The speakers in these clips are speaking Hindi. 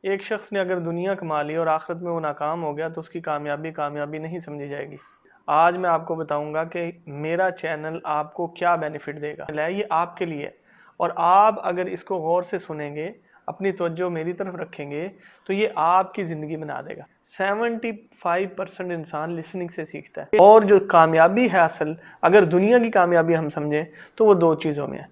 एक शख्स ने अगर दुनिया कमा ली और आखिरत में वो नाकाम हो गया तो उसकी कामयाबी कामयाबी नहीं समझी जाएगी। आज मैं आपको बताऊंगा कि मेरा चैनल आपको क्या बेनिफिट देगा। ये आपके लिए है और आप अगर इसको गौर से सुनेंगे, अपनी तवज्जो मेरी तरफ रखेंगे तो ये आपकी ज़िंदगी बना देगा। 75% इंसान लिसनिंग से सीखता है और जो कामयाबी है असल, अगर दुनिया की कामयाबी हम समझें तो वो दो चीज़ों में है।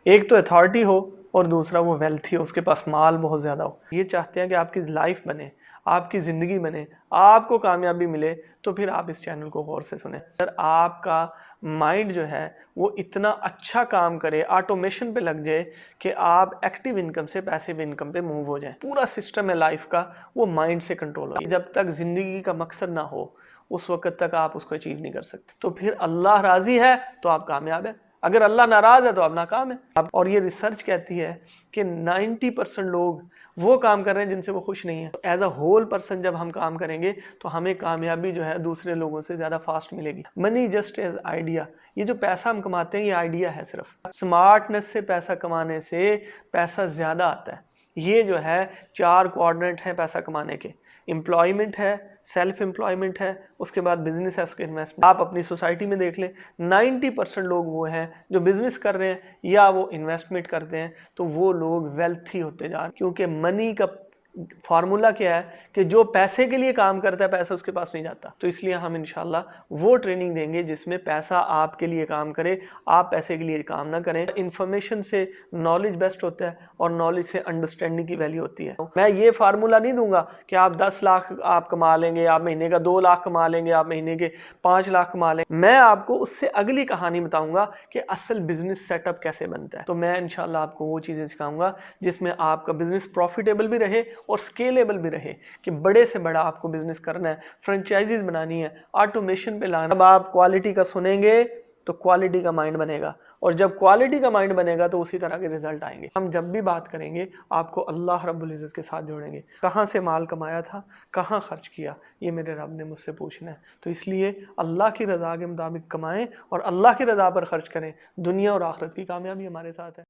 एक तो अथॉरिटी हो और दूसरा वो वेल्थी हो, उसके पास माल बहुत ज़्यादा हो। ये चाहते हैं कि आपकी लाइफ बने, आपकी ज़िंदगी बने, आपको कामयाबी मिले, तो फिर आप इस चैनल को गौर से सुने। अगर आपका माइंड जो है वो इतना अच्छा काम करे, ऑटोमेशन पे लग जाए कि आप एक्टिव इनकम से पैसिव इनकम पे मूव हो जाए, पूरा सिस्टम है लाइफ का वो माइंड से कंट्रोल हो। जब तक ज़िंदगी का मकसद ना हो उस वक्त तक आप उसको अचीव नहीं कर सकते। तो फिर अल्लाह राज़ी है तो आप कामयाब है, अगर अल्लाह नाराज़ है तो आप नाकाम है। और ये रिसर्च कहती है कि 90% लोग वो काम कर रहे हैं जिनसे वो खुश नहीं है। एज अ होल पर्सन जब हम काम करेंगे तो हमें कामयाबी जो है दूसरे लोगों से ज़्यादा फास्ट मिलेगी। मनी जस्ट एज आइडिया, ये जो पैसा हम कमाते हैं ये आइडिया है सिर्फ। स्मार्टनेस से पैसा कमाने से पैसा ज़्यादा आता है। ये जो है 4 क्वाड्रेंट हैं पैसा कमाने के। एम्प्लॉयमेंट है, सेल्फ एम्प्लॉयमेंट है, उसके बाद बिजनेस है, उसके इन्वेस्टमेंट। आप अपनी सोसाइटी में देख लें, 90% लोग वो हैं जो बिजनेस कर रहे हैं या वो इन्वेस्टमेंट करते हैं, तो वो लोग वेल्थी होते जा रहे हैं। क्योंकि मनी का फार्मूला क्या है कि जो पैसे के लिए काम करता है पैसा उसके पास नहीं जाता। तो इसलिए हम इंशाल्लाह वो ट्रेनिंग देंगे जिसमें पैसा आपके लिए काम करे, आप पैसे के लिए काम ना करें। इन्फॉर्मेशन से नॉलेज बेस्ट होता है और नॉलेज से अंडरस्टैंडिंग की वैल्यू होती है। मैं ये फार्मूला नहीं दूंगा कि आप 10 लाख आप कमा लेंगे, आप महीने का 2 लाख कमा लेंगे, आप महीने के 5 लाख कमा लेंगे। मैं आपको उससे अगली कहानी बताऊंगा कि असल बिजनेस सेटअप कैसे बनता है। तो मैं इंशाल्लाह आपको वो चीज़ें सिखाऊंगा जिसमें आपका बिजनेस प्रॉफिटेबल भी रहे और स्केलेबल भी रहे, कि बड़े से बड़ा आपको बिजनेस करना है, फ्रेंचाइजीज बनानी है, ऑटोमेशन पे लाना। जब आप क्वालिटी का सुनेंगे तो क्वालिटी का माइंड बनेगा और जब क्वालिटी का माइंड बनेगा तो उसी तरह के रिजल्ट आएंगे। हम जब भी बात करेंगे आपको अल्लाह रब्बुल इज़्ज़त के साथ जोड़ेंगे। कहाँ से माल कमाया था, कहाँ खर्च किया, ये मेरे रब ने मुझसे पूछना है। तो इसलिए अल्लाह की रज़ा के मुताबिक कमाएं और अल्लाह की रज़ा पर खर्च करें। दुनिया और आखिरत की कामयाबी हमारे साथ है।